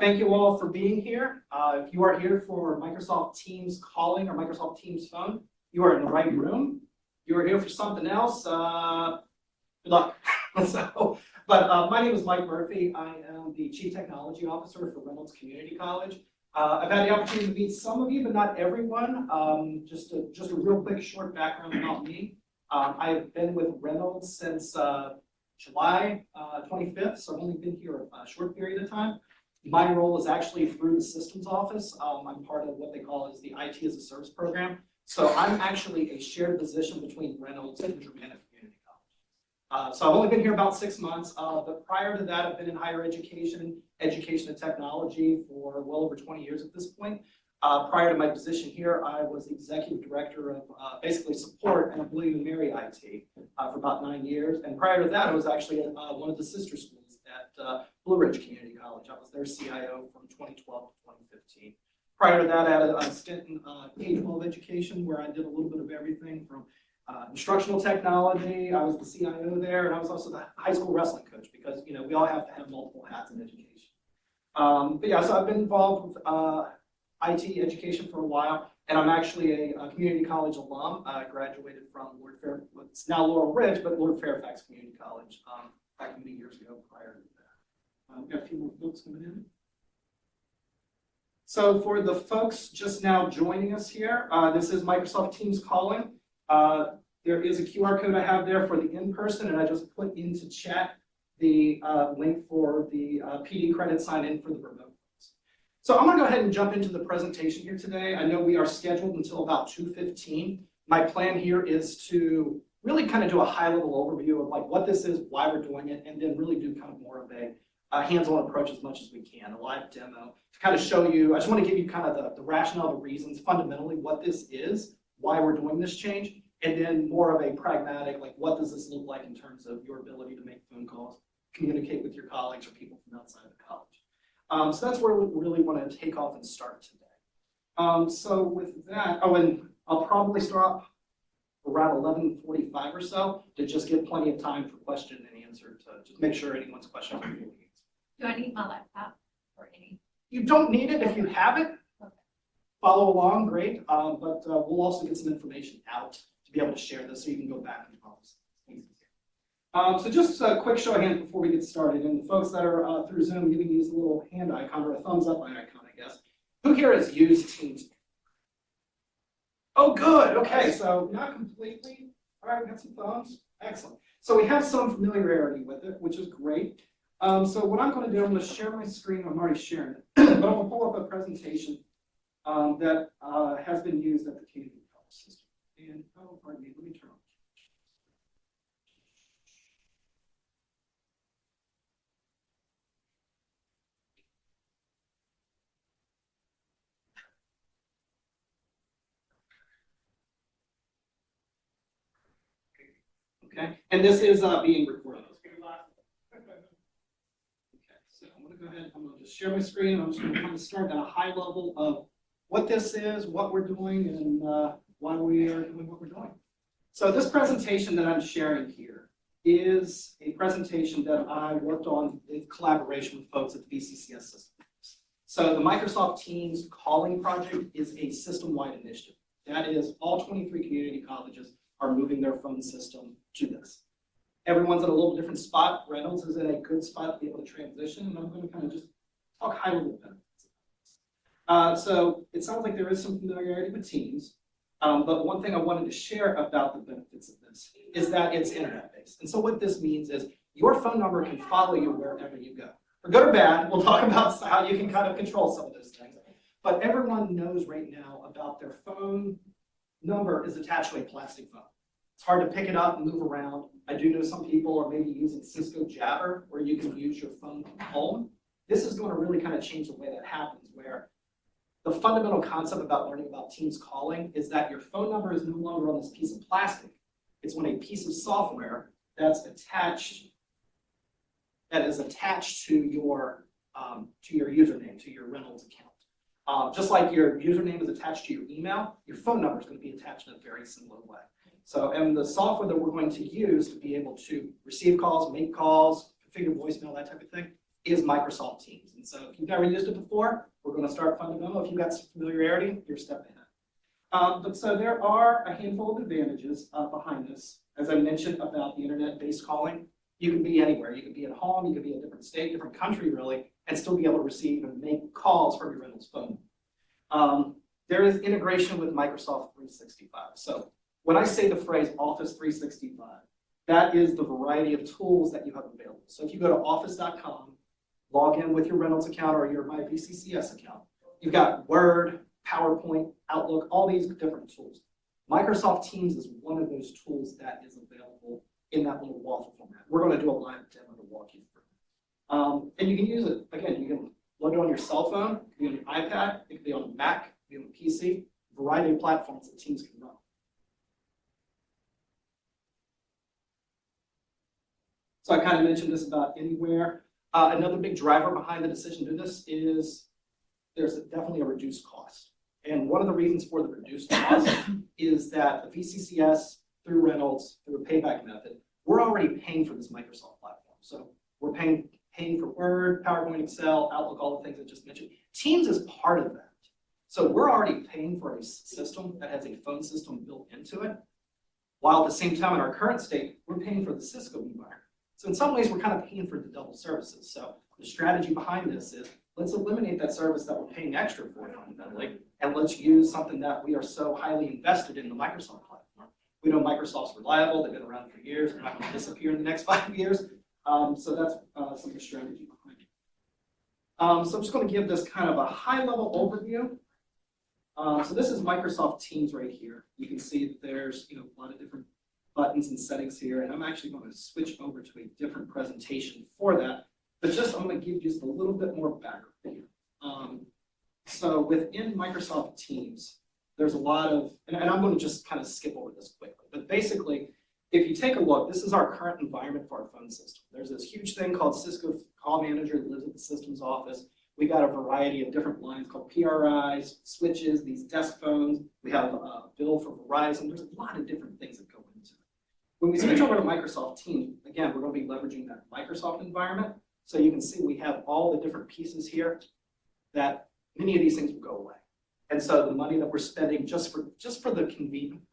Thank you all for being here. If you are here for Microsoft Teams calling or Microsoft Teams phone, you are in the right room. If you are here for something else, good luck. My name is Mike Murphy. I am the Chief Technology Officer for Reynolds Community College. I've had the opportunity to meet some of you, but not everyone. Just a real quick short background about me. I have been with Reynolds since July 25th, so I've only been here a short period of time. My role is actually through the systems office. I'm part of what they call is the IT as a Service program. So I'm actually a shared position between Reynolds and Germanna Community College. So I've only been here about 6 months, but prior to that, I've been in higher education and technology for well over 20 years at this point. Prior to my position here, I was the executive director of basically support at William & Mary IT for about 9 years. And prior to that, I was actually at one of the sister schools at Blue Ridge Community College. I was their CIO from 2012 to 2015. Prior to that, I had a stint in K-12 education where I did a little bit of everything from instructional technology. I was the CIO there, and I was also the high school wrestling coach because we all have to have multiple hats in education. So I've been involved with IT education for a while, and I'm actually a community college alum. I graduated from it's now Laurel Ridge, but Lord Fairfax Community College back many years ago prior to that. We've got a few more folks coming in. So for the folks just now joining us here, this is Microsoft Teams calling. There is a QR code I have there for the in-person, and I just put into chat the link for the PD credit sign-in for the remote. So I'm going to go ahead and jump into the presentation here today. I know we are scheduled until about 2:15. My plan here is to really kind of do a high-level overview of like what this is, why we're doing it, and then really do kind of more of a hands-on approach as much as we can, a live demo to kind of show you. I just want to give you kind of the rationale, the reasons, fundamentally what this is, why we're doing this change, and then more of a pragmatic, like what does this look like in terms of your ability to make phone calls, communicate with your colleagues or people from outside of the college. So that's where we really want to take off and start today. So with that, and I'll probably start around 11:45 or so to just give plenty of time for question and answer to just make sure anyone's questions are fully answered. Do I need my laptop or any? You don't need it if you have it. Okay. Follow along, great. But we'll also get some information out to be able to share this so you can go back and follow. So just a quick show of hands before we get started, and the folks that are through Zoom, you can use a little hand icon or a thumbs up icon, I guess. Who here has used Teams? Oh, good. Okay, so not completely. All right, we got some thumbs. Excellent. So we have some familiarity with it, which is great. So what I'm going to do, I'm going to share my screen. I'm already sharing it, but I'm going to pull up a presentation that has been used at the community college system. And pardon me, let me turn on. Okay, and this is being recorded. Okay, so I'm going to go ahead, I'm going to just share my screen, and I'm just going to kind of start at a high level of what this is, what we're doing, and why we are doing what we're doing. So this presentation that I'm sharing here is a presentation that I worked on in collaboration with folks at the VCCS system. So the Microsoft Teams calling project is a system-wide initiative. That is, all 23 community colleges are moving their phone system to this. Everyone's at a little different spot. Reynolds is in a good spot to be able to transition, and I'm going to kind of just talk high-level benefits. So it sounds like there is some familiarity with Teams, but one thing I wanted to share about the benefits of this is that it's internet-based. And so what this means is your phone number can follow you wherever you go. For good or bad, we'll talk about how you can kind of control some of those things. But everyone knows right now about their phone number is attached to a plastic phone. It's hard to pick it up and move around. I do know some people are maybe using Cisco Jabber, where you can use your phone from home. This is going to really kind of change the way that happens, where the fundamental concept about learning about Teams calling is that your phone number is no longer on this piece of plastic. It's on a piece of software that's attached, that is attached to your username, to your Reynolds account. Just like your username is attached to your email, your phone number is going to be attached in a very similar way. So, and the software that we're going to use to be able to receive calls, make calls, configure voicemail, that type of thing, is Microsoft Teams. And so if you've never used it before, we're going to start fundamental. If you've got some familiarity, you're a step ahead. But so there are a handful of advantages behind this. As I mentioned about the internet-based calling, you can be anywhere. You could be at home, you could be in a different state, different country really, and still be able to receive and make calls from your Reynolds phone. There is integration with Microsoft 365. So when I say the phrase Office 365, that is the variety of tools that you have available. So if you go to office.com, log in with your Reynolds account or your MyVCCS account, you've got Word, PowerPoint, Outlook, all these different tools. Microsoft Teams is one of those tools that is available in that little waffle format. We're going to do a live demo to walk you through. And you can use it, again, you can load it on your cell phone, it can be on your iPad, it can be on a Mac, it can be on a PC, a variety of platforms that Teams can run. So I kind of mentioned this about anywhere. Another big driver behind the decision to do this is there's definitely a reduced cost. And one of the reasons for the reduced cost is that the VCCS through Reynolds, through a payback method, we're already paying for this Microsoft platform. So we're paying for Word, PowerPoint, Excel, Outlook, all the things I just mentioned. Teams is part of that. So we're already paying for a system that has a phone system built into it, while at the same time in our current state, we're paying for the Cisco environment. So in some ways, we're kind of paying for the double services. So the strategy behind this is let's eliminate that service that we're paying extra for fundamentally, and let's use something that we are so highly invested in, the Microsoft platform. We know Microsoft's reliable. They've been around for years. They're not going to disappear in the next 5 years. So that's some of the strategy behind it. So I'm just going to give this kind of a high-level overview. So this is Microsoft Teams right here. You can see that there's a lot of different buttons and settings here, and I'm actually going to switch over to a different presentation for that. But I'm going to give you just a little bit more background here. So within Microsoft Teams, there's a lot of, and I'm going to just kind of skip over this quickly, but basically, if you take a look, this is our current environment for our phone system. There's this huge thing called Cisco Call Manager that lives at the systems office. We got a variety of different lines called PRIs, switches, these desk phones. We have a bill for Verizon. There's a lot of different things that go into it. When we switch over to Microsoft Teams, again, we're going to be leveraging that Microsoft environment. So you can see we have all the different pieces here that many of these things will go away. And so the money that we're spending just for the convenience,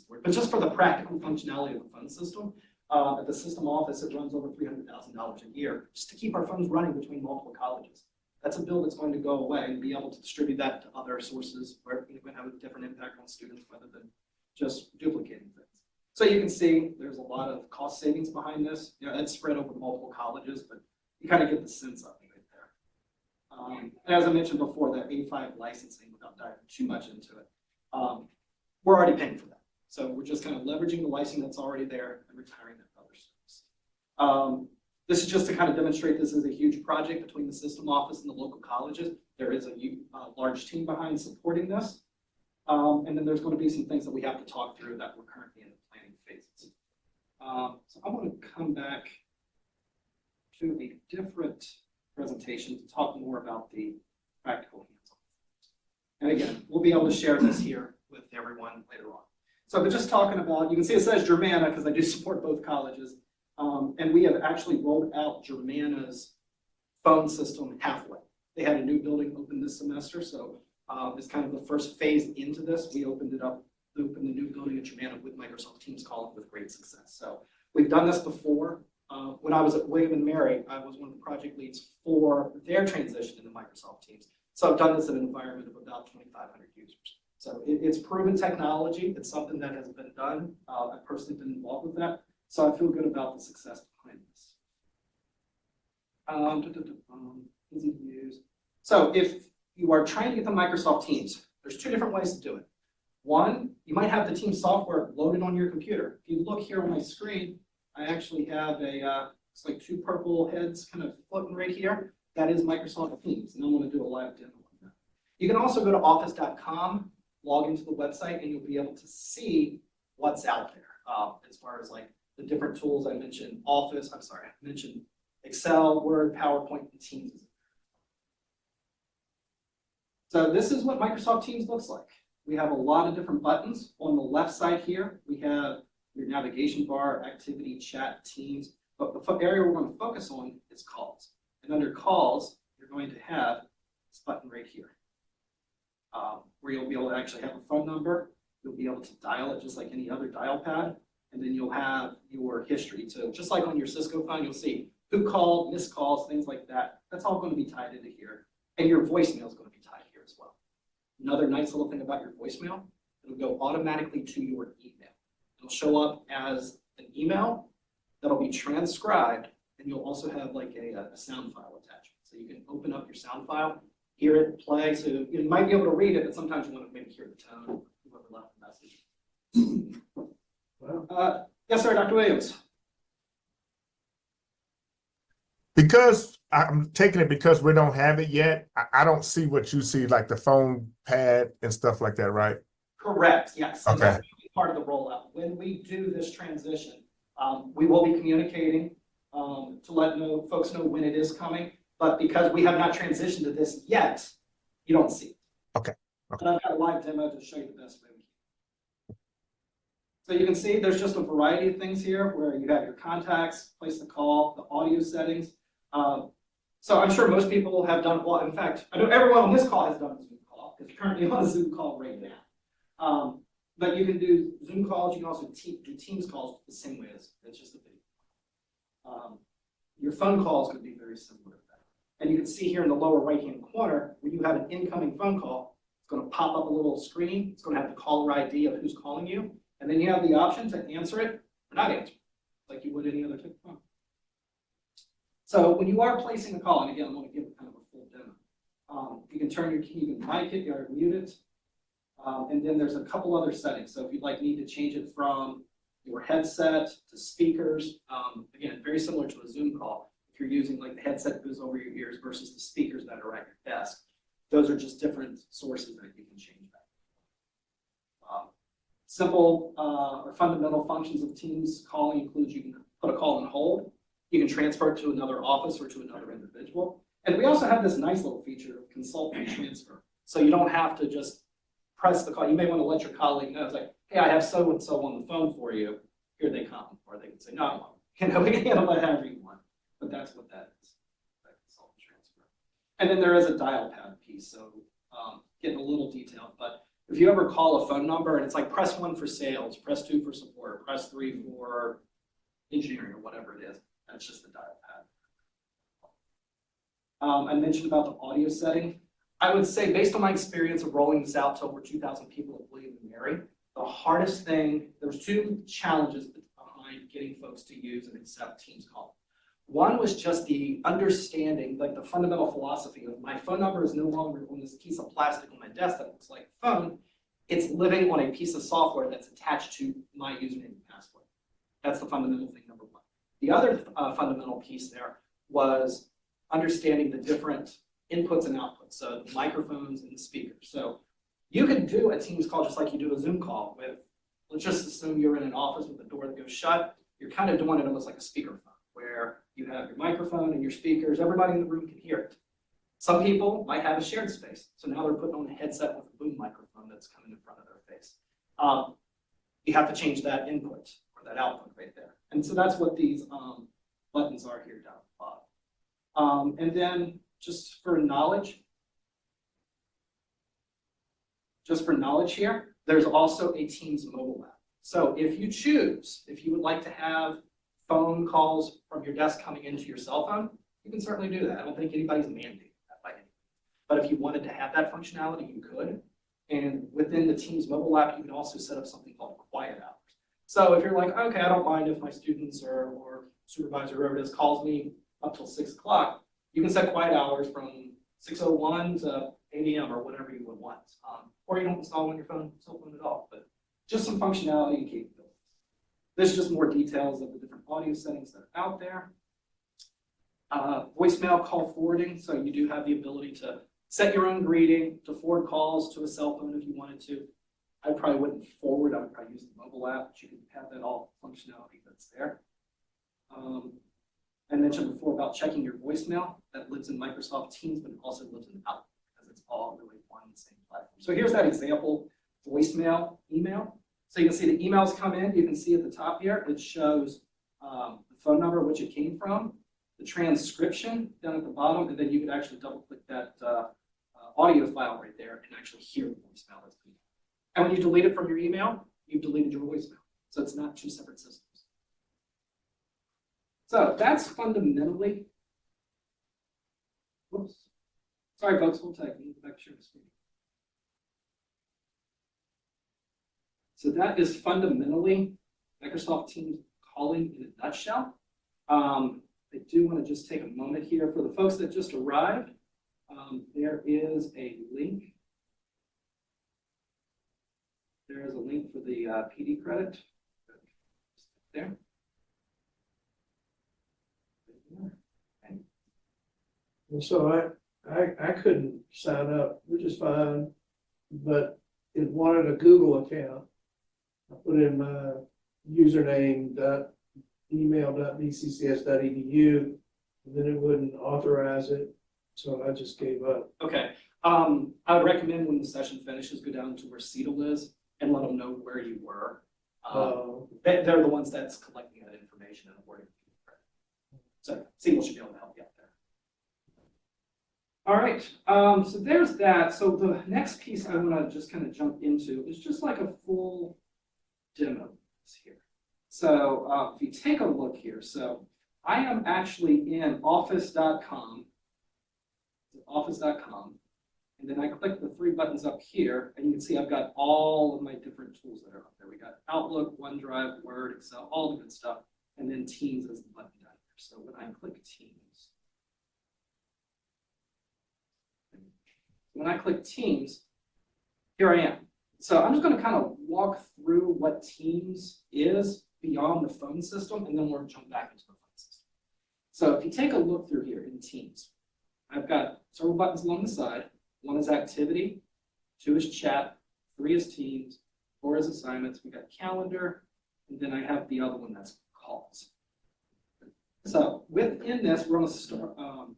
but just for the practical functionality of the phone system, at the system office, it runs over $300,000 a year just to keep our phones running between multiple colleges. That's a bill that's going to go away and be able to distribute that to other sources where it would have a different impact on students rather than just duplicating things. So you can see there's a lot of cost savings behind this. That's spread over multiple colleges, but you kind of get the sense of it right there. And as I mentioned before, that A5 licensing, without diving too much into it, we're already paying for that. So we're just kind of leveraging the licensing that's already there and retiring that other service. This is just to kind of demonstrate this is a huge project between the system office and the local colleges. There is a large team behind supporting this. And then there's going to be some things that we have to talk through that we're currently in the planning phases. So I want to come back to a different presentation to talk more about the practical hands-on. And again, we'll be able to share this here with everyone later on. So but just talking about, you can see it says Germana because I do support both colleges. And we have actually rolled out Germana's phone system halfway. They had a new building open this semester, so it's kind of the first phase into this. We opened the new building at Germana with Microsoft Teams calling with great success. So we've done this before. When I was at William & Mary, I was one of the project leads for their transition into Microsoft Teams. So I've done this in an environment of about 2,500 users. So it's proven technology. It's something that has been done. I've personally been involved with that. So I feel good about the success behind this. Easy to use. So if you are trying to get the Microsoft Teams, there's two different ways to do it. One, you might have the Teams software loaded on your computer. If you look here on my screen, I actually have it's like two purple heads kind of floating right here. That is Microsoft Teams, and I'm going to do a live demo on that. You can also go to office.com, log into the website, and you'll be able to see what's out there as far as like the different tools I mentioned. I mentioned Excel, Word, PowerPoint, and Teams. So this is what Microsoft Teams looks like. We have a lot of different buttons. On the left side here, we have your navigation bar, activity, chat, Teams. But the area we're going to focus on is calls. And under calls, you're going to have this button right here, where you'll be able to actually have a phone number. You'll be able to dial it just like any other dial pad, and then you'll have your history. So just like on your Cisco phone, you'll see who called, missed calls, things like that. That's all going to be tied into here. And your voicemail is going to be tied here as well. Another nice little thing about your voicemail, it'll go automatically to your email. It'll show up as an email that'll be transcribed, and you'll also have like a sound file attachment. So you can open up your sound file, hear it, play. So you might be able to read it, but sometimes you want to maybe hear the tone, whoever left the message. Wow. Yes, sir, Dr. Williams. Because I'm taking it because we don't have it yet, I don't see what you see, like the phone pad and stuff like that, right? Correct, yes. And Okay. that's part of the rollout. When we do this transition, we will be communicating to let folks know when it is coming. But because we have not transitioned to this yet, you don't see it. Okay. And I've got a live demo to show you the best way we can. So you can see there's just a variety of things here where you have your contacts, place the call, the audio settings. So I'm sure most people have done, well, in fact, I know everyone on this call has done a Zoom call because you're currently on a Zoom call right now. But you can do Zoom calls, you can also do Teams calls the same way as it's just a video. Your phone calls would be very similar to that. And you can see here in the lower right-hand corner, when you have an incoming phone call, it's going to pop up a little screen. It's going to have the caller ID of who's calling you. And then you have the option to answer it or not answer it, like you would any other type of phone. So when you are placing a call, and again, I'm going to give it kind of a full demo. You can turn your key, you can mic it or mute it. And then there's a couple other settings. So if you'd need to change it from your headset to speakers, again, very similar to a Zoom call. If you're using like the headset that goes over your ears versus the speakers that are at your desk, those are just different sources that you can change that. Simple or fundamental functions of Teams calling includes you can put a call on hold. You can transfer it to another office or to another individual. And we also have this nice little feature of consult and transfer. So you don't have to just press the call. You may want to let your colleague know, it's like, hey, I have so-and-so on the phone for you. Here they come. Or they can say, no, I want. We can handle that however you want. But that's what that is, that consult and transfer. And then there is a dial pad piece. So getting a little detailed, but if you ever call a phone number and it's like press 1 for sales, press 2 for support, press 3 for engineering or whatever it is, that's just the dial pad. I mentioned about the audio setting. I would say, based on my experience of rolling this out to over 2,000 people at William & Mary, the hardest thing, there's 2 challenges behind getting folks to use and accept Teams calling. One was just the understanding, like the fundamental philosophy of my phone number is no longer on this piece of plastic on my desk that looks like a phone. It's living on a piece of software that's attached to my username and password. That's the fundamental thing, number one. The other fundamental piece there was understanding the different inputs and outputs, so the microphones and the speakers. So you can do a Teams call just like you do a Zoom call with, let's just assume you're in an office with a door that goes shut. You're kind of doing it almost like a speakerphone, where you have your microphone and your speakers, everybody in the room can hear it. Some people might have a shared space, so now they're putting on a headset with a boom microphone that's coming in front of their face. You have to change that input or that output right there. And so that's what these buttons are here down at the bottom. And then just for knowledge here, there's also a Teams mobile app. So if you choose, if you would like to have phone calls from your desk coming into your cell phone, you can certainly do that. I don't think anybody's mandating that by any means. But if you wanted to have that functionality, you could. And within the Teams mobile app, you can also set up something called quiet hours. So if you're like, okay, I don't mind if my students or supervisor, whoever it is, calls me up till 6 o'clock, you can set quiet hours from 6:01 to 8 a.m. or whatever you would want. Or you don't install on your cell phone at all, but just some functionality and capabilities. There's just more details of the different audio settings that are out there. Voicemail call forwarding, so you do have the ability to set your own greeting, to forward calls to a cell phone if you wanted to. I probably wouldn't forward, I would probably use the mobile app, but you can have that all functionality that's there. I mentioned before about checking your voicemail. That lives in Microsoft Teams, but it also lives in Outlook because it's all really one and the same platform. So here's that example voicemail email. So you can see the emails come in. You can see at the top here, it shows the phone number, which it came from, the transcription down at the bottom, and then you could actually double click that audio file right there and actually hear the voicemail that's being. And when you delete it from your email, you've deleted your voicemail. So it's not two separate systems. So that's fundamentally, whoops. Sorry folks, hold tight, we need to back share the screen. So that is fundamentally Microsoft Teams calling in a nutshell. I do want to just take a moment here for the folks that just arrived. There is a link. There is a link for the PD credit. There. Okay. And so I couldn't sign up, which is fine, but it wanted a Google account. I put in my username email.vccs.edu, and then it wouldn't authorize it, so I just gave up. Okay. I would recommend when the session finishes, go down to where CETL is and let them know where you were. They're the ones that's collecting that information and awarding you credit. So CETL should be able to help you out there. All right, so there's that. So the next piece I want to just kind of jump into is just like a full demo here. So if you take a look here, so I am actually in office.com, and then I click the three buttons up here, and you can see I've got all of my different tools that are up there. We got Outlook, OneDrive, Word, Excel, all the good stuff, and then Teams is the button down here. So when I click Teams, here I am. So I'm just going to kind of walk through what Teams is beyond the phone system, and then we'll jump back into the phone system. So if you take a look through here in Teams, I've got several buttons along the side. One is activity, 2 is chat, 3 is Teams, 4 is assignments, we got calendar, and then I have the other one that's calls. So within this, we're going to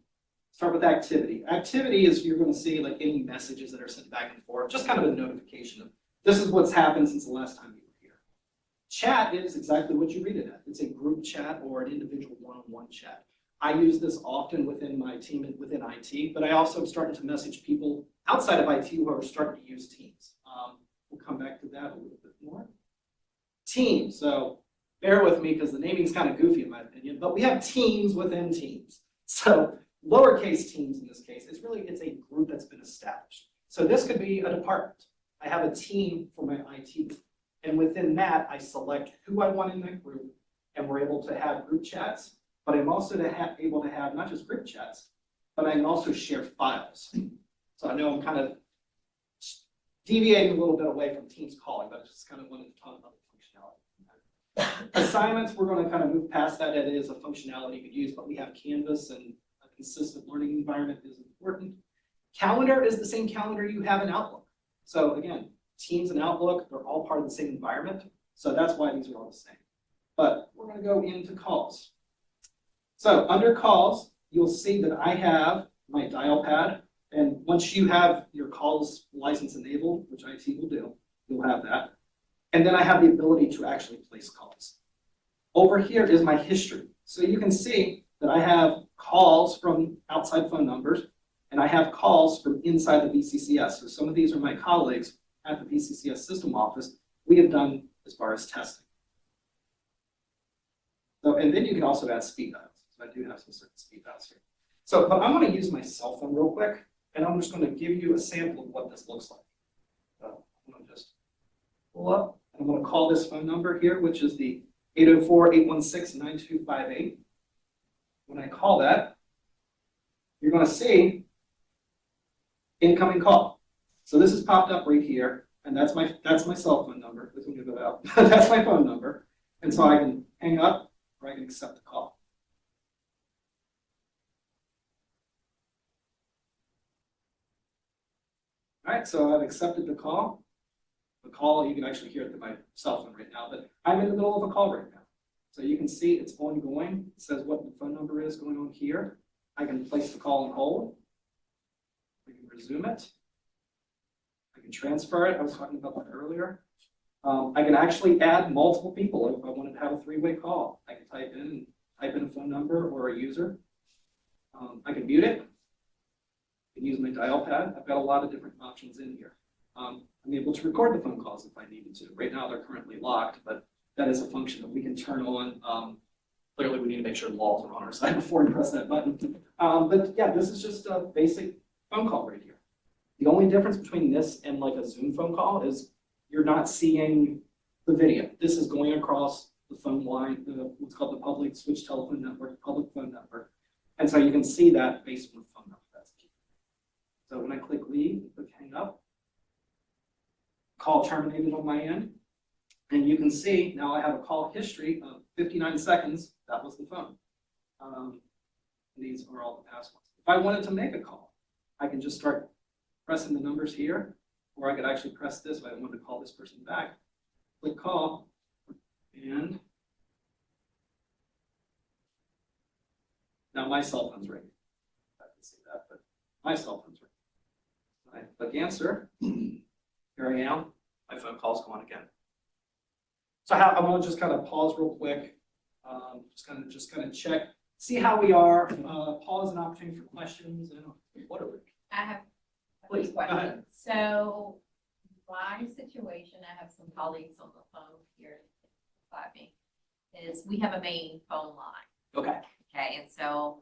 start with activity. Activity is you're going to see like any messages that are sent back and forth, just kind of a notification of this is what's happened since the last time you were here. Chat is exactly what you read it as. It's a group chat or an individual one-on-one chat. I use this often within my team and within IT, but I also am starting to message people outside of IT who are starting to use Teams. We'll come back to that a little bit more. Teams, so bear with me because the naming's kind of goofy in my opinion, but we have teams within teams. So lowercase teams in this case, it's a group that's been established. So this could be a department. I have a team for my IT group, and within that, I select who I want in that group, and we're able to have group chats, but I'm also able to have not just group chats, but I can also share files. So I know I'm kind of deviating a little bit away from Teams calling, but I just kind of wanted to talk about the functionality. Assignments, we're going to kind of move past that. It is a functionality you could use, but we have Canvas, and a consistent learning environment is important. Calendar is the same calendar you have in Outlook. So again, Teams and Outlook, they're all part of the same environment. So that's why these are all the same. But we're going to go into calls. So under calls, you'll see that I have my dial pad. And once you have your calls license enabled, which IT will do, you'll have that. And then I have the ability to actually place calls. Over here is my history. So you can see that I have calls from outside phone numbers, and I have calls from inside the VCCS. So some of these are my colleagues at the VCCS system office we have done as far as testing. So, and then you can also add speed dials. So I do have some certain speed dials here. So, but I'm going to use my cell phone real quick, and I'm just going to give you a sample of what this looks like. So I'm going to just pull up, and I'm going to call this phone number here, which is the 804-816-9258. When I call that, you're going to see incoming call. So this is popped up right here, and that's my cell phone number. This will give it out. That's my phone number, and so I can hang up or I can accept the call. All right, so I've accepted the call. The call, you can actually hear it through my cell phone right now, but I'm in the middle of a call right now. So you can see it's ongoing. It says what the phone number is going on here. I can place the call on hold. I can resume it. I can transfer it. I was talking about that earlier. I can actually add multiple people if I wanted to have a three-way call. I can type in a phone number or a user, I can mute it. I can use my dial pad. I've got a lot of different options in here. I'm able to record the phone calls if I needed to. Right now, they're currently locked, but that is a function that we can turn on. Clearly, we need to make sure the laws are on our side before we press that button. But yeah, this is just a basic phone call right here. The only difference between this and like a Zoom phone call is you're not seeing the video. This is going across the phone line, what's called the public switch telephone network, public phone network. And so you can see that based on the phone number. That's key. So when I click leave, click hang up, call terminated on my end. And you can see now I have a call history of 59 seconds. That was the phone. These are all the past ones. If I wanted to make a call, I can just start pressing the numbers here, or I could actually press this if I wanted to call this person back. Click call, and now my cell phone's ringing. I can see that, but my cell phone's ringing. I click answer. Here I am. My phone call's going again. So I want to just kind of pause real quick, just kind of check, see how we are. Pause an opportunity for questions and whatever. I have a Please, few go ahead. questions. So my situation, I have some colleagues on the phone here by me, is we have a main phone line. Okay. Okay, and so,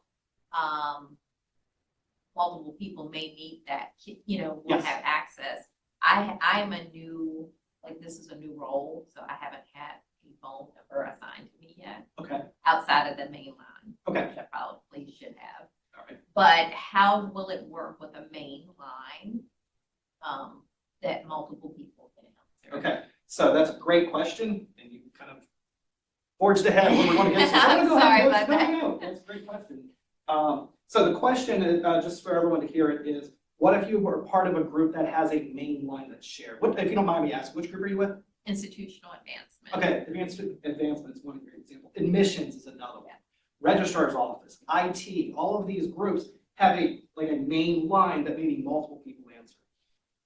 multiple people may need that, will Yes. have access. I'm a new, this is a new role, so I haven't had a phone number assigned to me yet, Okay. outside of the main line. Okay. Which I probably should have. All right. But how will it work with a main line, that multiple people can answer? Okay. So that's a great question, and you kind of forged ahead when we're going to get to. I'm sorry about that. No, that's a great question. So the question is, just for everyone to hear it, is what if you were part of a group that has a main line that's shared? What, if you don't mind me asking, which group are you with? Institutional advancement. Okay, advancement is one great example. Admissions is another one. Registrar's office, IT, all of these groups have a main line that maybe multiple people answer.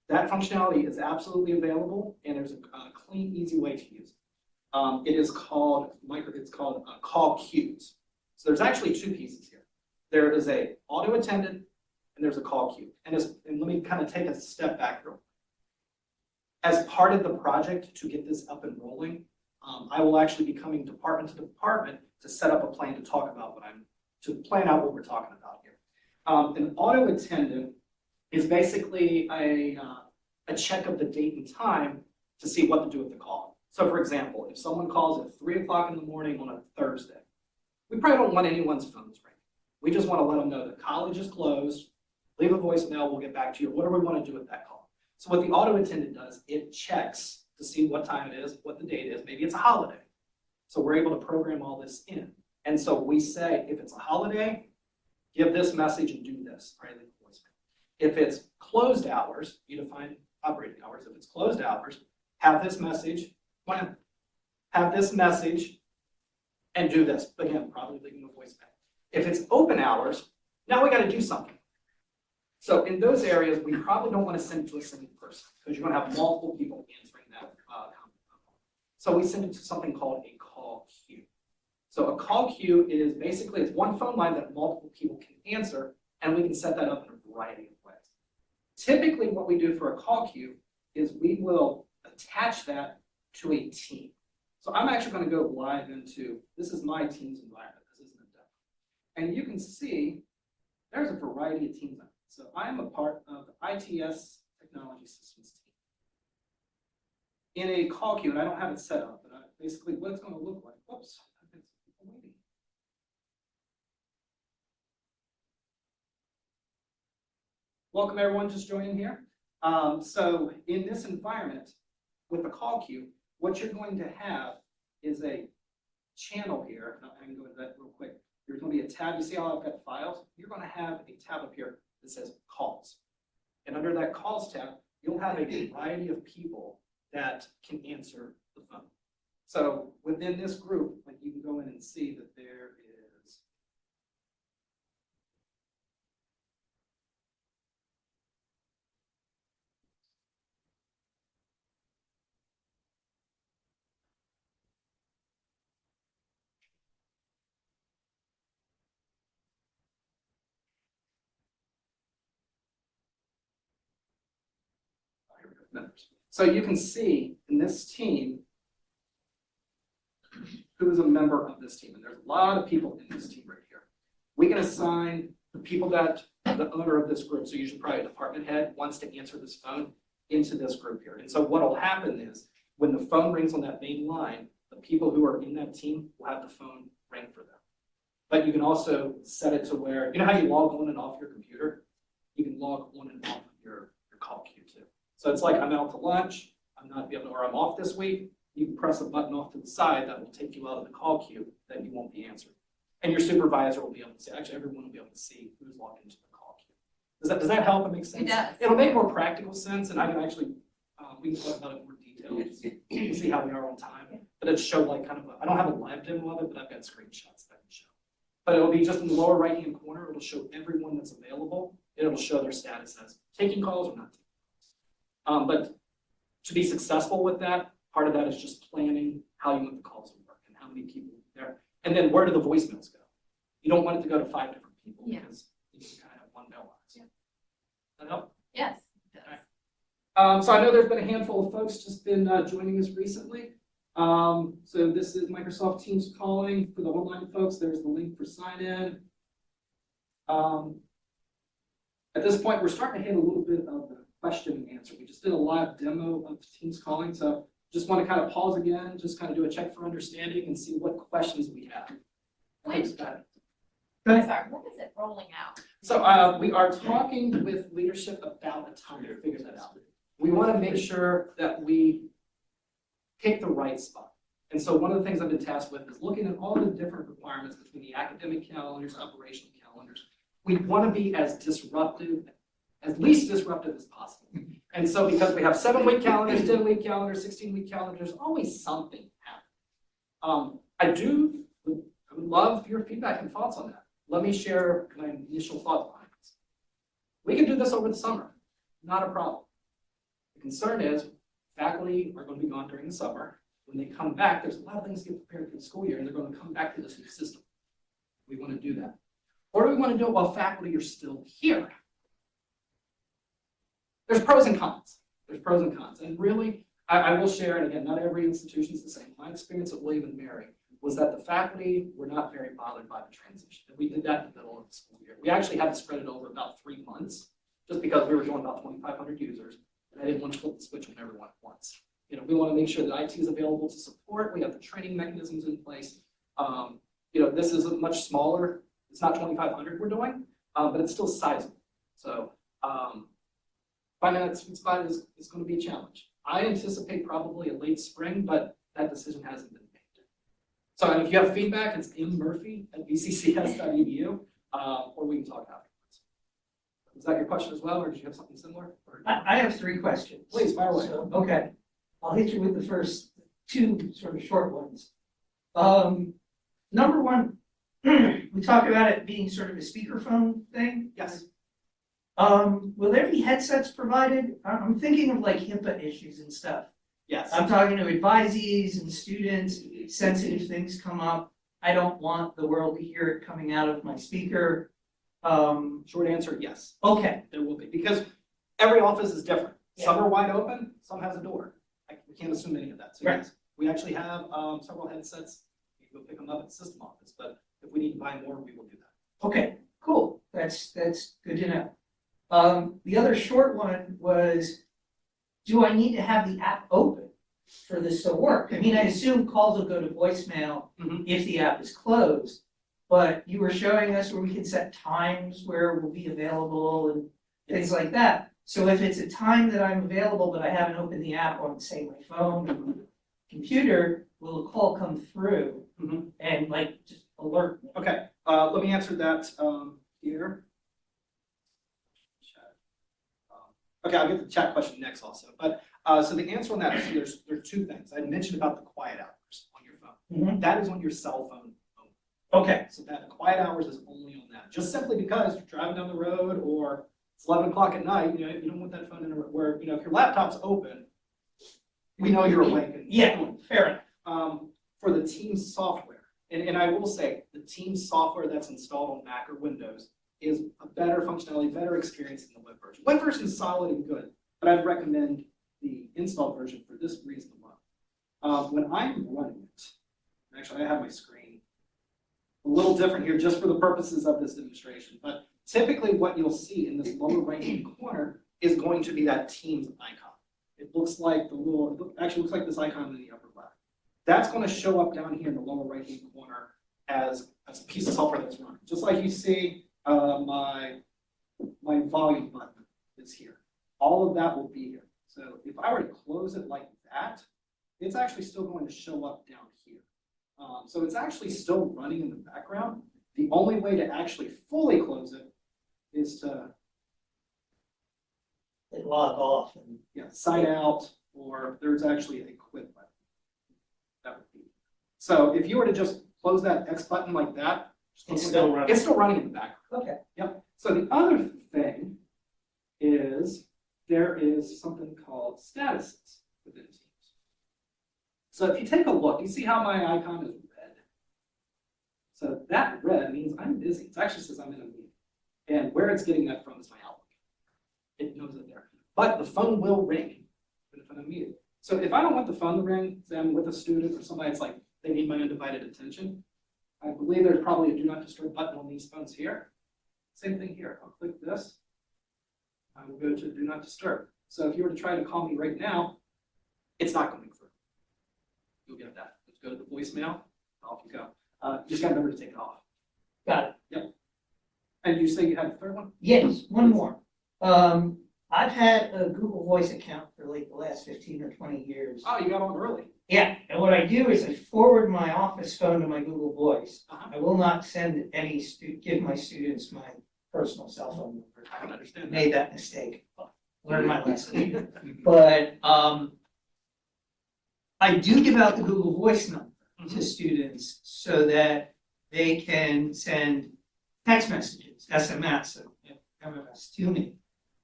That functionality is absolutely available, and there's a clean, easy way to use it. It is called call queues. So there's actually two pieces here. There is a auto attendant, and there's a call queue. And let me kind of take a step back real quick. As part of the project to get this up and rolling, I will actually be coming department to department to set up a plan to talk about to plan out what we're talking about here. An auto attendant is basically a check of the date and time to see what to do with the call. So for example, if someone calls at 3 o'clock in the morning on a Thursday, we probably don't want anyone's phones ringing. We just want to let them know the college is closed, leave a voicemail, we'll get back to you. What do we want to do with that call? So what the auto attendant does, it checks to see what time it is, what the date is. Maybe it's a holiday. So we're able to program all this in. And so we say, if it's a holiday, give this message and do this, right? Leave a voicemail. If it's closed hours, you define operating hours. If it's closed hours, have this message, and do this. Again, probably leaving a voicemail. If it's open hours, now we got to do something. So in those areas, we probably don't want to send it to a single person because you're going to have multiple people answering that. So we send it to something called a call queue. So a call queue is basically, it's one phone line that multiple people can answer, and we can set that up in a variety of ways. Typically, what we do for a call queue is we will attach that to a team. So I'm actually going to go live into, this is my Teams environment. This isn't a demo. And you can see there's a variety of teams. So I am a part of the ITS Technology Systems team. In a call queue, and I don't have it set up, but basically what it's going to look like. Whoops. Welcome everyone just joining here. So in this environment, with a call queue, what you're going to have is a channel here. I can go into that real quick. There's going to be a tab. You see how I've got files? You're going to have a tab up here that says calls. And under that calls tab, you'll have a variety of people that can answer the phone. So within this group, you can go in and see that there is members. So you can see in this team who is a member of this team, and there's a lot of people in this team right here. We can assign the people that the owner of this group, so usually probably a department head, wants to answer this phone into this group here. And so what'll happen is when the phone rings on that main line, the people who are in that team will have the phone ring for them. But you can also set it to where, you know how you log on and off your computer? You can log on and off your call queue too. So it's like I'm out to lunch, I'm not able to, or I'm off this week, you can press a button off to the side that will take you out of the call queue that you won't be answering. And your supervisor will be able to see, actually everyone will be able to see who's logged into the call queue. Does that help? It makes sense? It does. It'll make more practical sense, and I can actually, we can talk about it in more detail, just to see how we are on time. But it showed like kind of, I don't have a live demo of it, but I've got screenshots that I can show. But it'll be just in the lower right-hand corner, it'll show everyone that's available, and it'll show their status as taking calls or not taking calls. But to be successful with that, part of that is just planning how you want the calls to work and how many people are there. And then where do the voicemails go? You don't want it to go to 5 different people because you can kind of have one mailbox. Yeah. That help? Yes, it does. So I know there's been a handful of folks just been joining us recently. So this is Microsoft Teams calling. For the online folks, there's the link for sign in. At this point, we're starting to hit a little bit of the question and answer. We just did a live demo of Teams calling, so just want to kind of pause again, just kind of do a check for understanding and see what questions we have. Thanks, Pat. Sorry, when is it rolling out? So we are talking with leadership about the time to figure that out. We want to make sure that we pick the right spot. And so one of the things I've been tasked with is looking at all the different requirements between the academic calendars, operational calendars. We want to be as disruptive, as least disruptive as possible. And so because we have 7-week calendars, 10-week calendars, 16-week calendars, there's always something happening. I would love your feedback and thoughts on that. Let me share my initial thoughts behind this. We can do this over the summer, not a problem. The concern is faculty are going to be gone during the summer. When they come back, there's a lot of things to get prepared for the school year, and they're going to come back to this new system. We want to do that. Or do we want to do it while faculty are still here? There's pros and cons. There's pros and cons. And really, I will share, and again, not every institution is the same. My experience at William and Mary was that the faculty were not very bothered by the transition. And we did that in the middle of the school year. We actually had to spread it over about 3 months, just because we were doing about 2,500 users, and I didn't want to flip the switch on everyone at once. You know, we want to make sure that IT is available to support. We have the training mechanisms in place. You know, this is a much smaller. It's not 2,500 we're doing, but it's still sizable. So finding that sweet spot is going to be a challenge. I anticipate probably a late spring, but that decision hasn't been made. So and if you have feedback, it's mmurphy@vccs.edu, or we can talk afterwards. Was that your question as well, or did you have something similar? I have 3 questions. Please, fire away. So, okay, I'll hit you with the first 2 sort of short ones. Number 1, we talk about it being sort of a speakerphone thing. Yes. Will there be headsets provided? I'm thinking of like HIPAA issues and stuff. Yes. I'm talking to advisees and students, sensitive things come up. I don't want the world to hear it coming out of my speaker. Short answer, yes. Okay, There will be, because every office is different. Yeah. Some are wide open, some has a door. We can't assume any of that. So Right. yes, we actually have several headsets. You can go pick them up at the system office, but if we need to buy more, we will do that. okay, cool. That's good to know. The other short one was, do I need to have the app open for this to work? I mean, I assume calls will go to voicemail Mhm. if the app is closed, but you were showing us where we can set times where we'll be available and things like that. So if it's a time that I'm available, but I haven't opened the app on, say, my phone or computer, will a call come through Mhm. and like just alert me? Okay, let me answer that here. Okay, I'll get the chat question next also. But so the answer on that is there's 2 things. I mentioned about the quiet hours on your phone. Mhm. That is on your cell phone only. Okay, So that the quiet hours is only on that. Just simply because you're driving down the road or it's 11 o'clock at night, you know, you don't want that phone in where, you know, if your laptop's open, we know you're awake. And yeah, fair enough. For the Teams software, and I will say, the Teams software that's installed on Mac or Windows is a better functionality, better experience than the web version. Web version is solid and good, but I'd recommend the installed version for this reason alone. When I'm running it, actually I have my screen a little different here just for the purposes of this demonstration, but typically what you'll see in this lower right-hand corner is going to be that Teams icon. It looks like actually looks like this icon in the upper left. That's going to show up down here in the lower right-hand corner as a piece of software that's running. Just like you see my volume button is here. All of that will be here. So if I were to close it like that, it's actually still going to show up down here. So it's actually still running in the background. The only way to actually fully close it is to Log off and. sign out, or there's actually a quit button. That would be. So if you were to just close that X button like that, It's still running. It's still running in the background. Okay. Yep. So the other thing is there is something called statuses within Teams. So if you take a look, you see how my icon is red. So that red means I'm busy. It actually says I'm in a meeting. And where it's getting that from is my Outlook. It knows it there. But the phone will ring if I'm muted. So if I don't want the phone to ring, say I'm with a student or somebody that's like, they need my undivided attention, I believe there's probably a do not disturb button on these phones here. Same thing here. I'll click this. I will go to do not disturb. So if you were to try to call me right now, it's not coming through. You'll get that. Let's go to the voicemail. Off you go. You just got to remember to take it off. Got it. Yep. And you say you had a third one? Yes, one more. I've had a Google Voice account for like the last 15 or 20 years. Oh, you got on early. Yeah, and what I do is I forward my office phone to my Google Voice. Uh-huh. I will not send give my students my personal cell phone number. I can understand that. Made that mistake. Learned my lesson. But I do give out the Google Voice number to students so that they can send text messages, SMS, and MMS to me.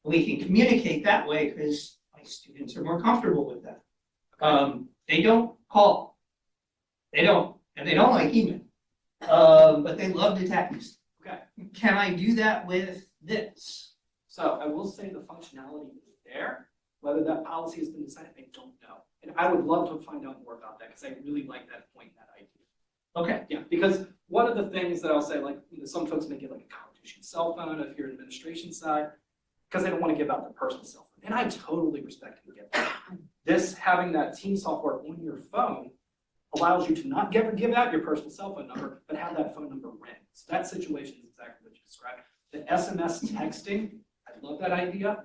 We can communicate that way because my students are more comfortable with that. They don't call. They don't, and they don't like email. But they love to text. Okay. Can I do that with this? So I will say the functionality is there. Whether that policy has been decided, I don't know. And I would love to find out more about that because I really like that point, that idea. Okay. Yeah, because one of the things that I'll say, like, some folks may get like a college issued cell phone if you're an administration side, because they don't want to give out their personal cell phone. And I totally respect and get that. This, having that team software on your phone allows you to not give out your personal cell phone number, but have that phone number ring. So that situation is exactly what you described. The SMS texting, I love that idea.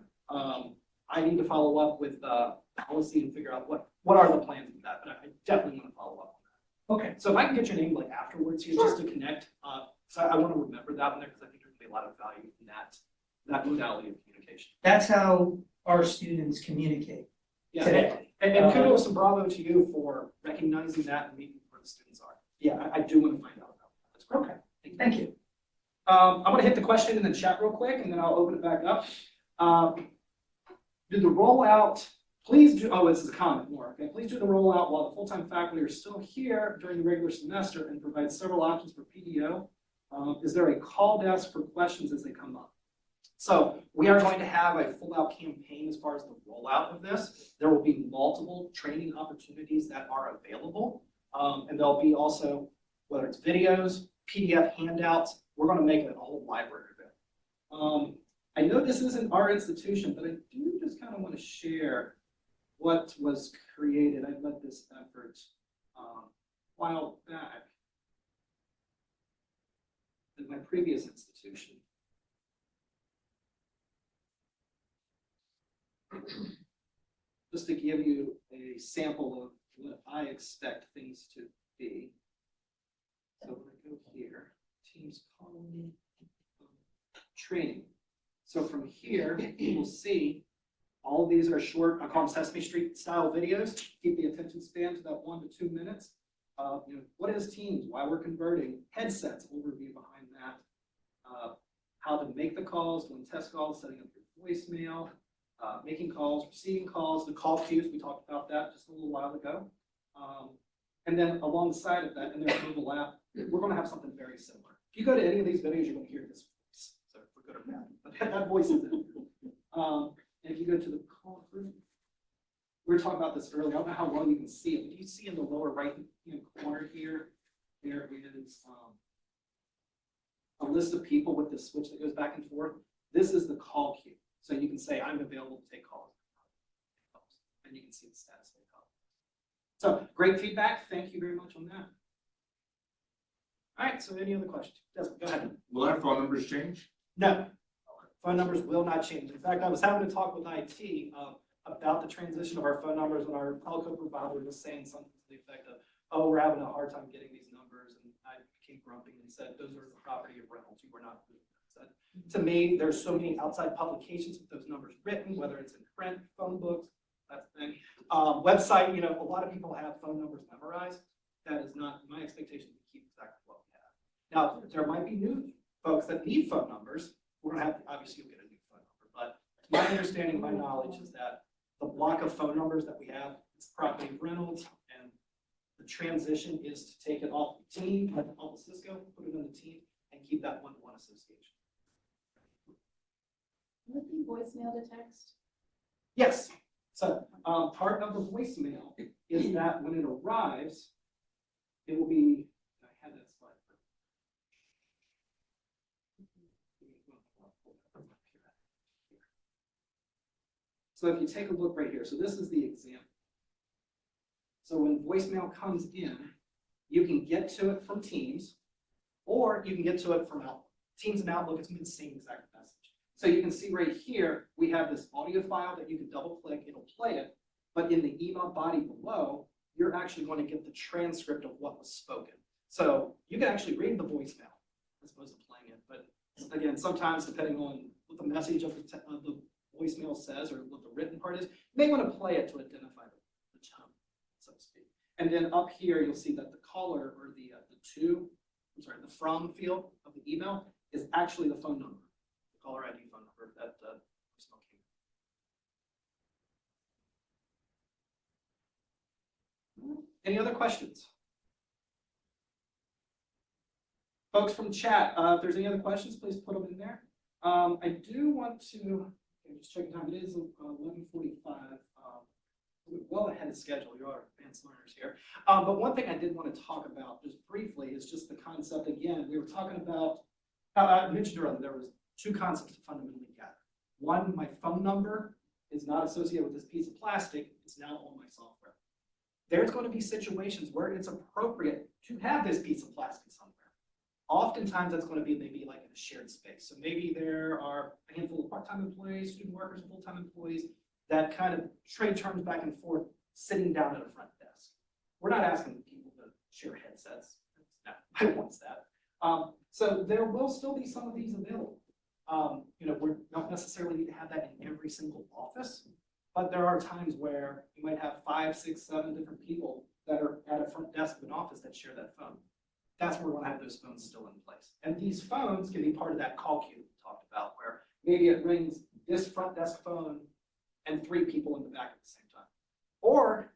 I need to follow up with policy and figure out what are the plans with that, but I definitely want to follow up on that. Okay, so if I can get your name like afterwards here, just to connect, so I want to remember that one there because I think there's gonna be a lot of value in that modality of communication. That's how our students communicate Yeah, today. and kudos and bravo to you for recognizing that and meeting where the students are. Yeah, I do want to find out about that. That's great. Okay, thank you. I'm gonna hit the question in the chat real quick and then I'll open it back up. Do the rollout, please do, this is a comment more, okay? Please do the rollout while the full-time faculty are still here during the regular semester and provide several options for PDO. Is there a call desk for questions as they come up? So we are going to have a full-out campaign as far as the rollout of this. There will be multiple training opportunities that are available. And there'll be also, whether it's videos, PDF handouts, we're gonna make it a whole library of it. I know this isn't our institution, but I do just kind of want to share what was created. I led this effort a while back at my previous institution. Just to give you a sample of what I expect things to be. So when I go here, Teams calling, training. So from here, you will see all of these are short, I call them Sesame Street style videos. Keep the attention span to that 1 to 2 minutes. What is Teams? Why we're converting? Headsets, overview behind that. How to make the calls, doing test calls, setting up your voicemail, making calls, receiving calls, the call queues. We talked about that just a little while ago. And then alongside of that, in their mobile app, we're going to have something very similar. If you go to any of these videos, you're going to hear this voice. So for good or bad, but that voice is in there. And if you go to the call group, we were talking about this earlier. I don't know how well you can see it, but you see in the lower right-hand corner here, there is a list of people with this switch that goes back and forth. This is the call queue. So you can say, I'm available to take calls. And you can see the status of the call. So great feedback. Thank you very much on that. All right, so any other questions? Desmond, go ahead. Will our phone numbers change? No, phone numbers will not change. In fact, I was having a talk with IT about the transition of our phone numbers when our telco provider was saying something to the effect of, oh, we're having a hard time getting these numbers. And I became grumpy and said, those are the property of Reynolds. You were not doing that. To me, there's so many outside publications with those numbers written, whether it's in print, phone books, that's the thing. Website, you know, a lot of people have phone numbers memorized. That is not my expectation to keep exactly what we have. Now, there might be new folks that need phone numbers. We're gonna have, obviously you'll get a new phone number, but my understanding, my knowledge is that the block of phone numbers that we have, it's property of Reynolds, and the transition is to take it off the team, like off of Cisco, put it on the team, and keep that one-to-one association. Would it be voicemail to text? Yes, so part of the voicemail is that when it arrives, it will be, I had that slide. So if you take a look right here, so this is the example. So when voicemail comes in, you can get to it from Teams, or you can get to it from Outlook. Teams and Outlook, it's gonna be the same exact message. So you can see right here, we have this audio file that you can double click, it'll play it, but in the email body below, you're actually going to get the transcript of what was spoken. So you can actually read the voicemail as opposed to playing it, but again, sometimes depending on what the message of the voicemail says or what the written part is, you may want to play it to identify the tone, so to speak. And then up here, you'll see that the caller or the from field of the email is actually the phone number, the caller ID phone number that voicemail came in. Any other questions? Folks from chat, if there's any other questions, please put them in there. I do want to, okay, just checking time, it is 11:45. We're well ahead of schedule, you are advanced learners here. But one thing I did want to talk about just briefly is just the concept, again, we were talking about, I mentioned earlier, there was two concepts to fundamentally gather. One, my phone number is not associated with this piece of plastic, it's now on my software. There's going to be situations where it's appropriate to have this piece of plastic somewhere. Oftentimes that's going to be maybe like in a shared space. So maybe there are a handful of part-time employees, student workers, full-time employees that kind of trade terms back and forth sitting down at a front desk. We're not asking people to share headsets. No, I don't want that. So there will still be some of these available. You know, we don't necessarily need to have that in every single office, but there are times where you might have 5, 6, 7 different people that are at a front desk of an office that share that phone. That's where we're gonna have those phones still in place. And these phones can be part of that call queue we talked about, where maybe it rings this front desk phone and 3 people in the back at the same time. Or,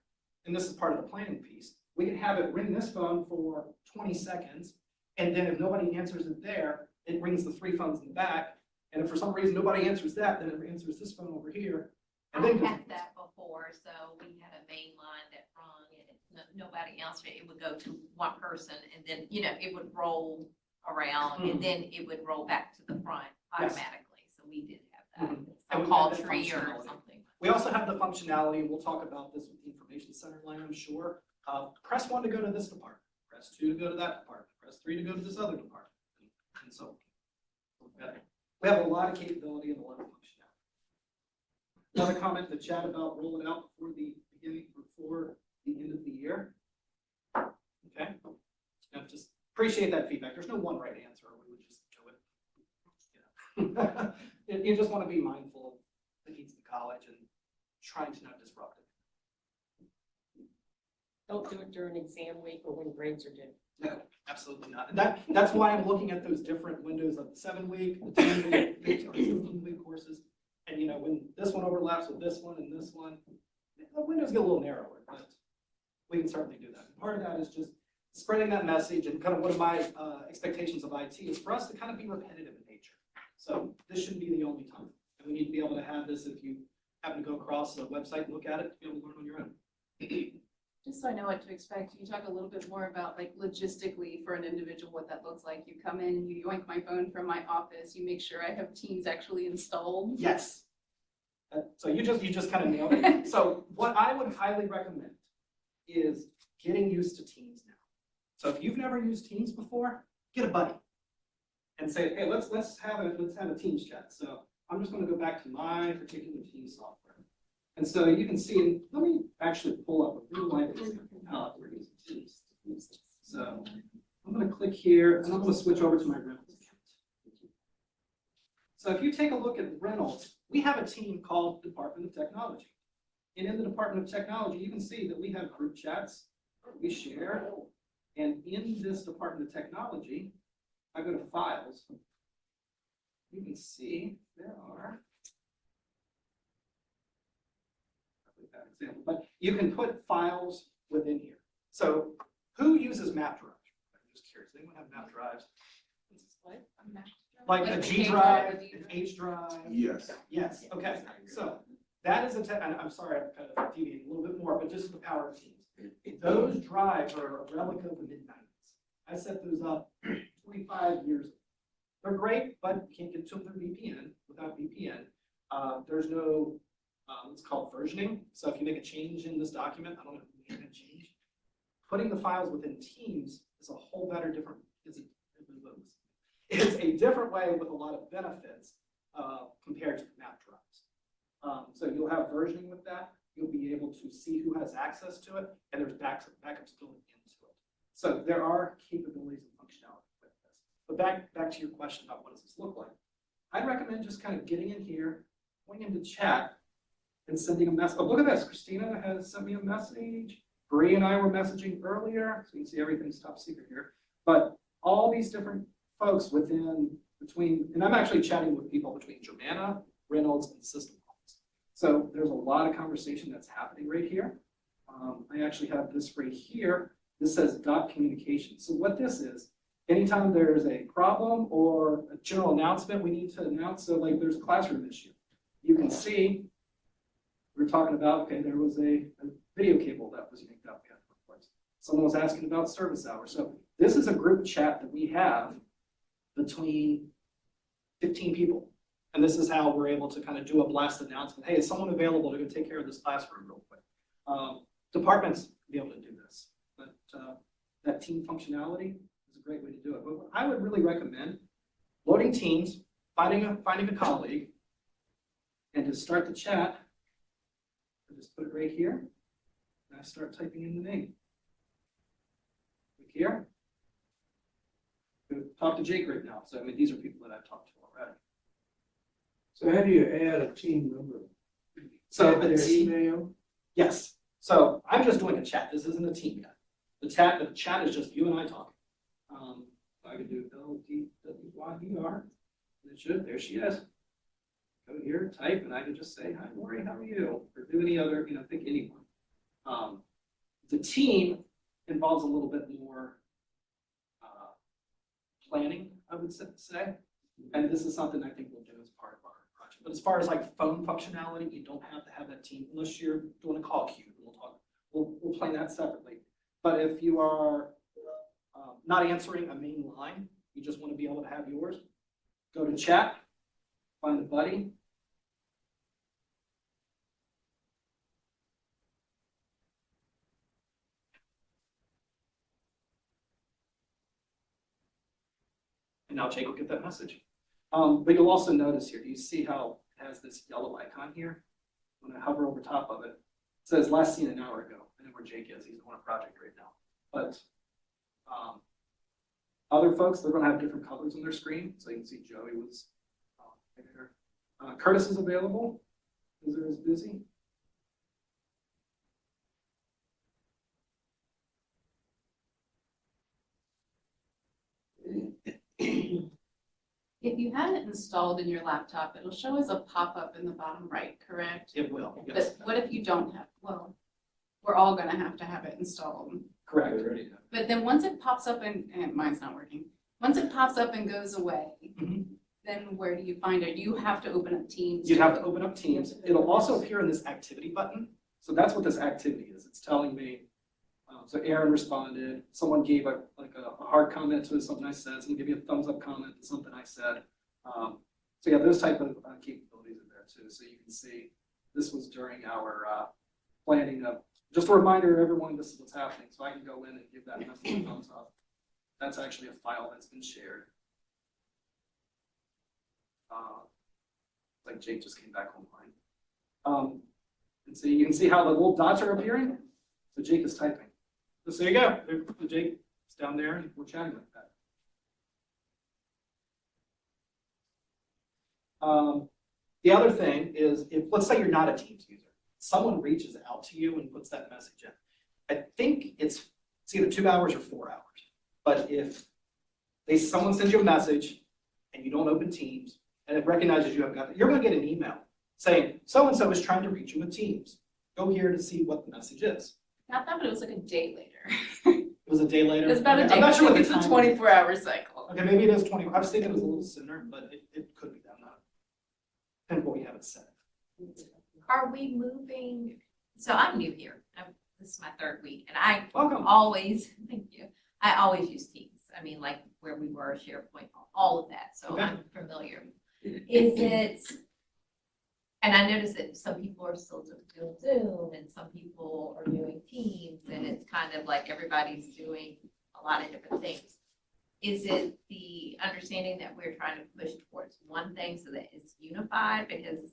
and this is part of the planning piece, we can have it ring this phone for 20 seconds, and then if nobody answers it there, it rings the 3 phones in the back, and if for some reason nobody answers that, then it answers this phone over here. And then I've had that before, so we had a main line that rung, and if nobody answered it, it would go to one person, and then, you know, it would roll around, and then it would roll back to the front Yes. automatically, so we did have that. And Some we call have that tree or functionality. something. We also have the functionality, and we'll talk about this with the information center line, I'm sure. Press 1 to go to this department, press 2 to go to that department, press 3 to go to this other department, and so on. We have a lot of capability and a lot of functionality. Another comment in the chat about rolling out before the end of the year. Okay, just appreciate that feedback. There's no one right answer, or we would just go it. You just want to be mindful of the needs of the college and trying to not disrupt it. Don't do it during exam week or when grades are due. No, absolutely not. And that's why I'm looking at those different windows of the 7-week, the 10-week, 15 or 16-week courses. And you know, when this one overlaps with this one and this one, the windows get a little narrower, but we can certainly do that. And part of that is just spreading that message, and kind of one of my expectations of IT is for us to kind of be repetitive in nature. So this shouldn't be the only time. And we need to be able to have this if you having to go across the website and look at it, to be able to learn on your own. Just so I know what to expect, can you talk a little bit more about like logistically for an individual, what that looks like? You come in, you yoink my phone from my office, you make sure I have Teams actually installed. Yes. So you just kind of nailed it. So what I would highly recommend is getting used to Teams now. So if you've never used Teams before, get a buddy and say, hey, let's have a Teams chat. So I'm just going to go back to my particular Teams software. And so you can see, let me actually pull up a real life example of how we're using Teams. So I'm going to click here and I'm going to switch over to my Reynolds account. So if you take a look at Reynolds, we have a team called Department of Technology. And in the Department of Technology, you can see that we have group chats, we share, and in this Department of Technology, I go to Files. You can see there are, that example, but you can put files within here. So who uses map drives? I'm just curious, anyone have map drives? Like a G drive, an H drive? Yes. Yes, okay, so that is and I'm sorry, I'm kind of deviating a little bit more, but just the power of Teams. Those drives are a relic of the mid-90s. I set those up 25 years ago. They're great, but you can't get to them through VPN. Without VPN, there's no, it's called versioning. So if you make a change in this document, I don't know if you make that change. Putting the files within Teams is a whole better different, it's a different way with a lot of benefits compared to map drives. So you'll have versioning with that. You'll be able to see who has access to it, and there's backups built into it. So there are capabilities and functionality with this. But back to your question about what does this look like? I'd recommend just kind of getting in here, going into chat, and sending a message. Oh, look at this. Christina has sent me a message. Bree and I were messaging earlier, so you can see everything's top secret here. But all these different folks between, and I'm actually chatting with people between Germana, Reynolds, and System Office. So there's a lot of conversation that's happening right here. I actually have this right here. This says dot communication. So what this is, anytime there's a problem or a general announcement we need to announce, so like there's a classroom issue, you can see we're talking about, okay, there was a video cable that was yanked out. Someone was asking about service hours. So this is a group chat that we have between 15 people. And this is how we're able to kind of do a blast announcement. Hey, is someone available to go take care of this classroom real quick? Departments be able to do this. But that team functionality is a great way to do it. But what I would really recommend, loading Teams, finding a colleague, and to start the chat, I just put it right here, and I start typing in the name. Click here. Talk to Jake right now. So I mean, these are people that I've talked to already. So how do you add a team member? So Add the their team, email? yes. So I'm just doing a chat. This isn't a team yet. The chat is just you and I talking. I could do LDWYER. It should. There she is. Go here, type, and I can just say, "Hi, Lori, how are you?" Or do any other, think anyone. The team involves a little bit more planning, I would say. And this is something I think we'll do as part of our project. But as far as like phone functionality, you don't have to have that team unless you're doing a call queue. We'll plan that separately. But if you are not answering a main line, you just want to be able to have yours, go to chat, find a buddy. And now Jake will get that message. But you'll also notice here, do you see how it has this yellow icon here? When I hover over top of it, it says last seen an hour ago. I know where Jake is. He's on a project right now. But other folks, they're going to have different colors on their screen. So you can see Joey was there. Curtis is available. User is busy. If you have it installed in your laptop, it'll show as a pop-up in the bottom right, correct? It will. Yes. But what if you don't have, well, we're all gonna have it installed. Correct. But then once it pops up and mine's not working, once it pops up and goes away, Mhm. then where do you find it? You have to open up Teams. You'd have to open up Teams. It'll also appear in this activity button. So that's what this activity is. It's telling me, so Aaron responded, someone gave a hard comment to something I said, someone gave me a thumbs up comment to something I said. So yeah, those type of capabilities are there too. So you can see this was during our planning of, just a reminder to everyone, this is what's happening. So I can go in and give that message a thumbs up. That's actually a file that's been shared. Like Jake just came back online. And so you can see how the little dots are appearing. So Jake is typing. So there you go. Jake is down there and we're chatting like that. The other thing is, if let's say you're not a Teams user, someone reaches out to you and puts that message in. I think it's either 2 hours or 4 hours. But if someone sends you a message and you don't open Teams and it recognizes you haven't got it, you're going to get an email saying so-and-so is trying to reach you with Teams. Go here to see what the message is. Not that, but it was like a day later. It was a day later. It was about a Okay, day. I'm not sure what the It's a time was. 24-hour cycle. Okay, maybe it is 20. I was thinking it was a little sooner, but it could be that. Depends what we have it set. Are we moving, so I'm new here, this is my 3rd week, and I Welcome. always, thank you, I always use Teams. I mean, like where we were, SharePoint, all of that, so Okay. I'm familiar. Is it, and I noticed that some people are still doing Zoom and some people are doing Teams, and it's kind of like everybody's doing a lot of different things. Is it the understanding that we're trying to push towards one thing so that it's unified? Because,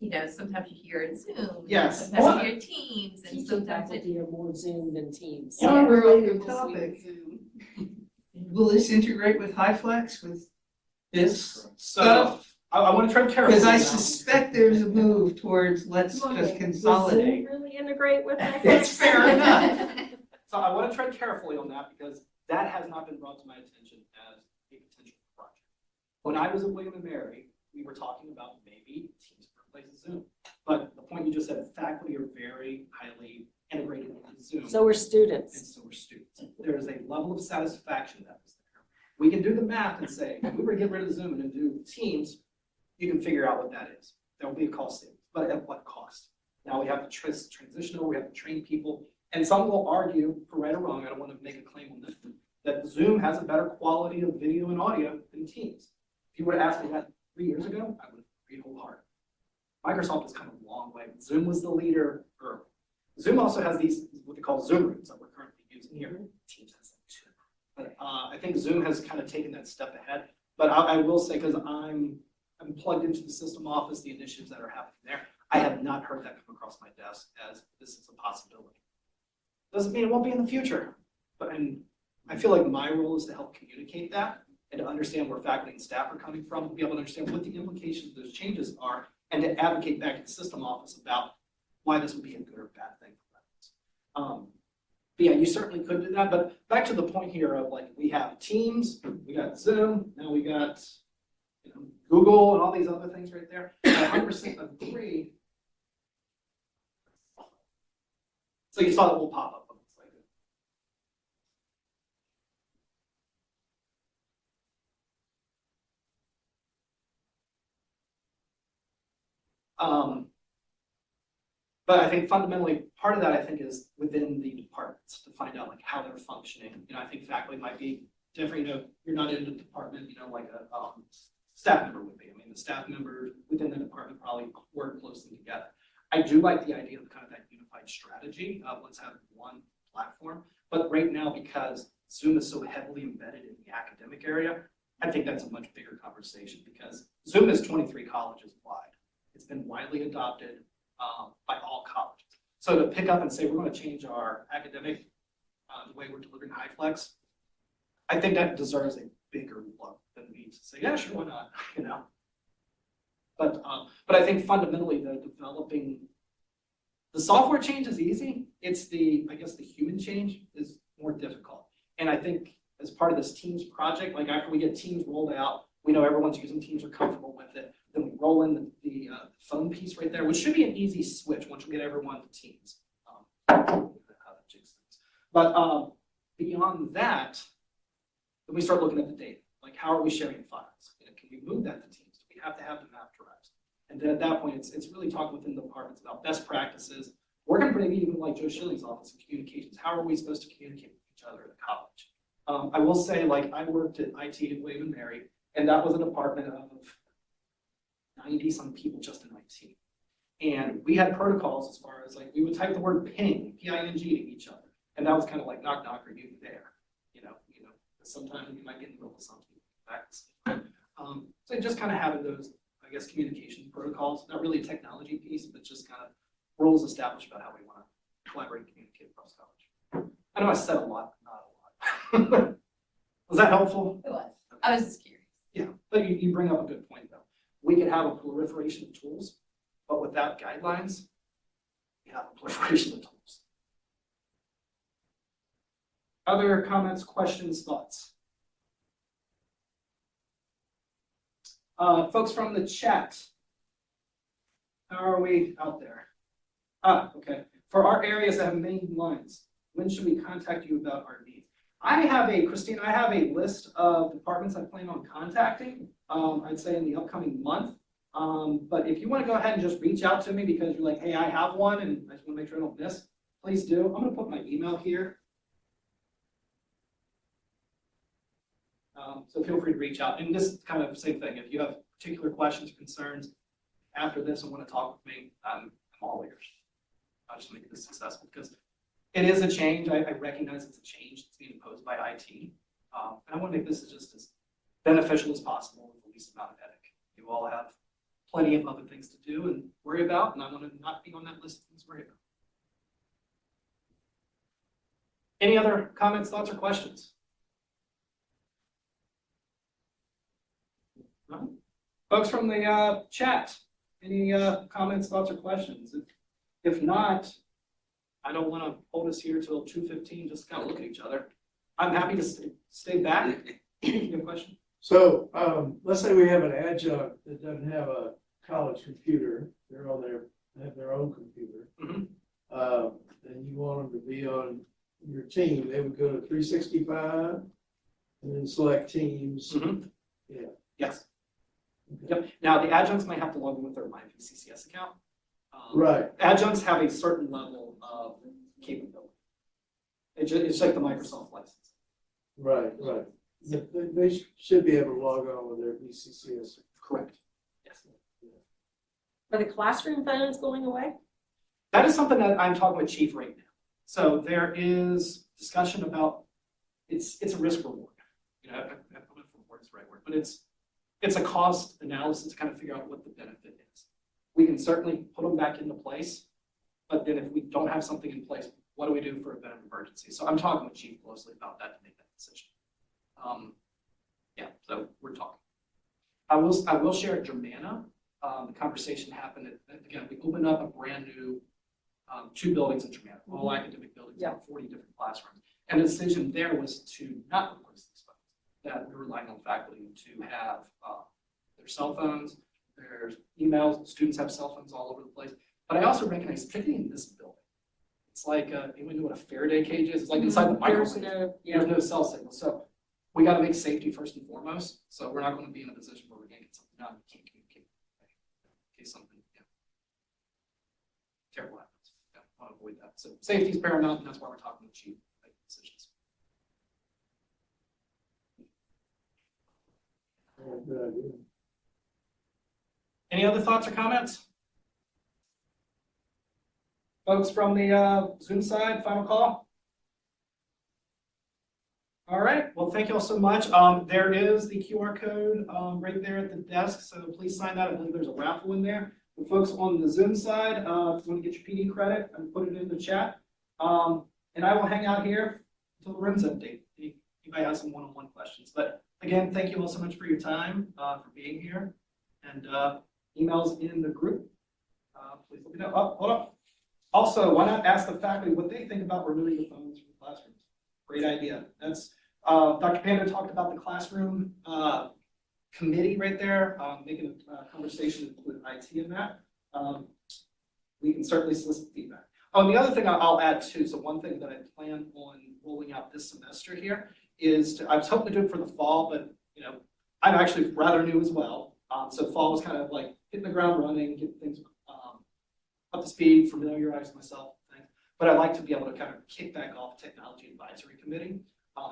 you know, sometimes you hear it Zoom, and Yes. sometimes you hear Teams, and Teaching sometimes it. faculty are more Zoom than Teams. On a related People topic, Zoom. will this integrate with HiFlex with this So stuff? I want to tread carefully. Because I now. suspect there's a move towards let's just consolidate. Does Zoom really integrate with that? It's fair enough. So I want to tread carefully on that because that has not been brought to my attention as a potential project. When I was at William and Mary, we were talking about maybe Teams replaces Zoom. But the point you just said, faculty are very highly integrated with Zoom. So we're And students. so are students. There is a level of satisfaction that is there. We can do the math and say, if we were to get rid of Zoom and do Teams, you can figure out what that is. There will be a cost savings, but at what cost? Now we have to transition over, we have to train people. And some will argue, for right or wrong, I don't want to make a claim on this, that Zoom has a better quality of video and audio than Teams. If you were to ask me that 3 years ago, I would agree wholeheartedly. Microsoft has come a long way. Zoom was the leader early. Zoom also has these, what they call Zoom rooms that we're currently using here. Teams has them too. But I think Zoom has kind of taken that step ahead. But I will say, because I'm plugged into the system office, the initiatives that are happening there, I have not heard that come across my desk as this is a possibility. Doesn't mean it won't be in the future, but I feel like my role is to help communicate that and to understand where faculty and staff are coming from, to be able to understand what the implications of those changes are, and to advocate back to the system office about why this would be a good or bad thing for them. But yeah, you certainly could do that, but back to the point here of like, we have Teams, we got Zoom, now we got Google and all these other things right there. I 100% agree. So you saw the little pop-up. But I think fundamentally, part of that I think is within the departments to find out like how they're functioning. I think faculty might be different. You're not in the department, like a staff member would be. I mean, the staff members within the department probably work closely together. I do like the idea of kind of that unified strategy of let's have one platform. But right now, because Zoom is so heavily embedded in the academic area, I think that's a much bigger conversation because Zoom is 23 colleges wide. It's been widely adopted by all colleges. So to pick up and say, we're going to change our academic, the way we're delivering HiFlex, I think that deserves a bigger look than me to say, yeah, sure, why not, But I think fundamentally the software change is easy. It's I guess the human change is more difficult. And I think as part of this Teams project, like after we get Teams rolled out, we know everyone's using Teams, are comfortable with it. Then we roll in the phone piece right there, which should be an easy switch once we get everyone to Teams. But beyond that, then we start looking at the data. Like, how are we sharing files? You know, can we move that to Teams? Do we have to have the map drives? And then at that point, it's really talking within the departments about best practices. We're gonna maybe even like Joe Schilling's office in communications. How are we supposed to communicate with each other at college? I will say, like, I worked at IT at William and Mary, and that was a department of 90-some people just in IT. And we had protocols as far as like, we would type the word ping, P-I-N-G to each other. And that was kind of like knock, knock, are you there? You know, sometimes you might get in the middle of something. So just kind of having those, I guess, communication protocols, not really a technology piece, but just kind of rules established about how we want to collaborate and communicate across college. I know I said a lot, but not a lot. Was that helpful? It was. I was just curious. Yeah, but you bring up a good point though. We could have a proliferation of tools, but without guidelines, we have a proliferation of tools. Other comments, questions, thoughts? Folks from the chat, how are we out there? Okay. For our areas that have main lines, when should we contact you about our needs? Christine, I have a list of departments I plan on contacting, I'd say in the upcoming month. But if you want to go ahead and just reach out to me because you're like, hey, I have one and I just want to make sure I don't miss, please do. I'm going to put my email here. So feel free to reach out. And this kind of same thing. If you have particular questions or concerns after this and want to talk with me, I'm all ears. I'll just make this successful because it is a change. I recognize it's a change that's being imposed by IT. And I want to make this just as beneficial as possible with the least amount of headache. You all have plenty of other things to do and worry about, and I want to not be on that list of things to worry about. Any other comments, thoughts, or questions? No? Folks from the chat, any comments, thoughts, or questions? If not, I don't want to hold us here till 2:15, just kind of look at each other. I'm happy to stay back. You have a question? So, let's say we have an adjunct that doesn't have a college computer, they have their own computer. Mhm. And you want them to be on your team, they would go to 365 and then select teams. Mhm. Yeah. Yes. Okay. Yep. Now, the adjuncts might have to log in with their MyVCCS account. Right. Adjuncts have a certain level of capability. It's like the Microsoft license. Right. They should be able to log on with their VCCS. Correct. Yes. Are the classroom phones going away? That is something that I'm talking with Chief right now. So there is discussion about, it's a risk reward. You know, I don't know if reward is the right word, but it's a cost analysis to kind of figure out what the benefit is. We can certainly put them back into place, but then if we don't have something in place, what do we do for a event of emergency? So I'm talking with Chief closely about that to make that decision. Yeah, so we're talking. I will share at Germana. The conversation happened again, we opened up a brand new 2 buildings in Germana, all academic buildings, Yeah. about 40 different classrooms. And the decision there was to not replace these phones, that we're relying on faculty to have their cell phones, their emails, students have cell phones all over the place. But I also recognize, particularly in this building, it's like, you know what a Faraday cage is? It's like inside the microwave. There's no cell signal. So we got to make safety first and foremost. So we're not going to be in a position where we're going to get something done, we can't communicate. In case something, terrible happens. Yeah, I want to avoid that. So safety is paramount, and that's why we're talking to Chief to make decisions. Good idea. Any other thoughts or comments? Folks from the Zoom side, final call? All right, well, thank you all so much. There is the QR code right there at the desk, so please sign that. I believe there's a raffle in there. The folks on the Zoom side, if you want to get your PD credit, and put it in the chat. And I will hang out here until the room's empty. Anybody has some one-on-one questions. But again, thank you all so much for your time, for being here. And emails in the group. Please let me know. Oh, hold up. Also, why not ask the faculty what they think about removing the phones from the classrooms? Great idea. That's Dr. Pando talked about the classroom committee right there, making a conversation with IT in that. We can certainly solicit feedback. Oh, and the other thing I'll add too, so one thing that I plan on rolling out this semester here is I was hoping to do it for the fall, but you know, I'm actually rather new as well. So fall was kind of like hitting the ground running, getting things, up to speed, familiarize myself with things. But I'd like to be able to kind of kick back off Technology Advisory Committee,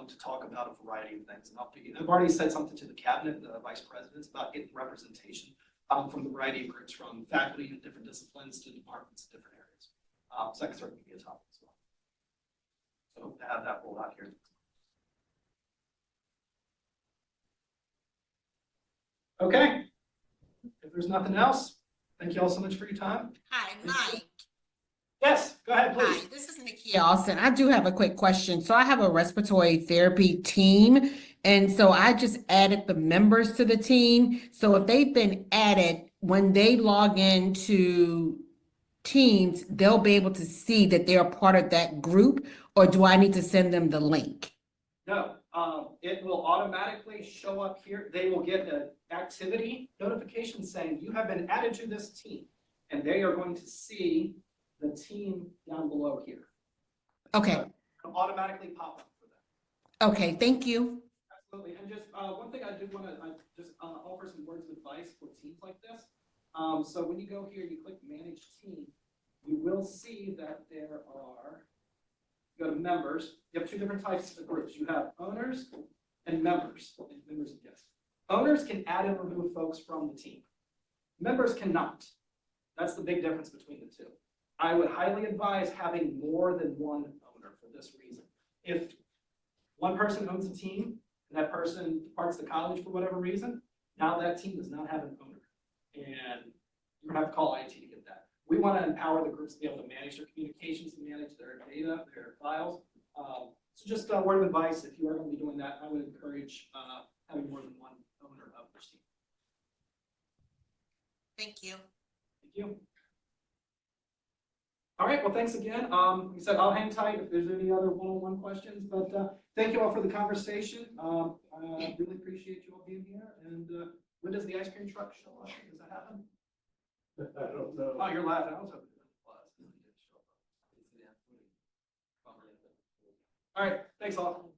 to talk about a variety of things. And I've already said something to the cabinet, the vice presidents, about getting representation, from the variety of groups, from faculty in different disciplines to departments in different areas. So that can certainly be a topic as well. So hope to have that rolled out here. Okay. If there's nothing else, thank you all so much for your time. Hi, Mike. Yes, go ahead, please. Hi, this is Nikia Austin. I do have a quick question. So I have a respiratory therapy team, and so I just added the members to the team. So if they've been added, when they log into Teams, they'll be able to see that they're a part of that group, or do I need to send them the link? No, it will automatically show up here. They will get an activity notification saying you have been added to this team, and they are going to see the team down below here. Okay, It'll automatically pop up for them. okay, thank you. Absolutely, and just, one thing I did wanna, just offer some words of advice for teams like this. So when you go here, you click Manage Team, you will see that there are, go to Members, you have two different types of groups. You have Owners and Members, and members and guests. Owners can add and remove folks from the team. Members cannot. That's the big difference between the two. I would highly advise having more than one owner for this reason. If one person owns a team and that person departs the college for whatever reason, now that team does not have an owner. And you're gonna have to call IT to get that. We want to empower the groups to be able to manage their communications and manage their data, their files. So just a word of advice, if you are going to be doing that, I would encourage having more than one owner of each team. Thank you. Thank you. All right, well, thanks again. Like I said, I'll hang tight if there's any other one-on-one questions, but thank you all for the conversation. I really appreciate you all being here. And when does the ice cream truck show up? Does that happen? I don't know. Oh, you're laughing. I was hoping it was. All right, thanks all.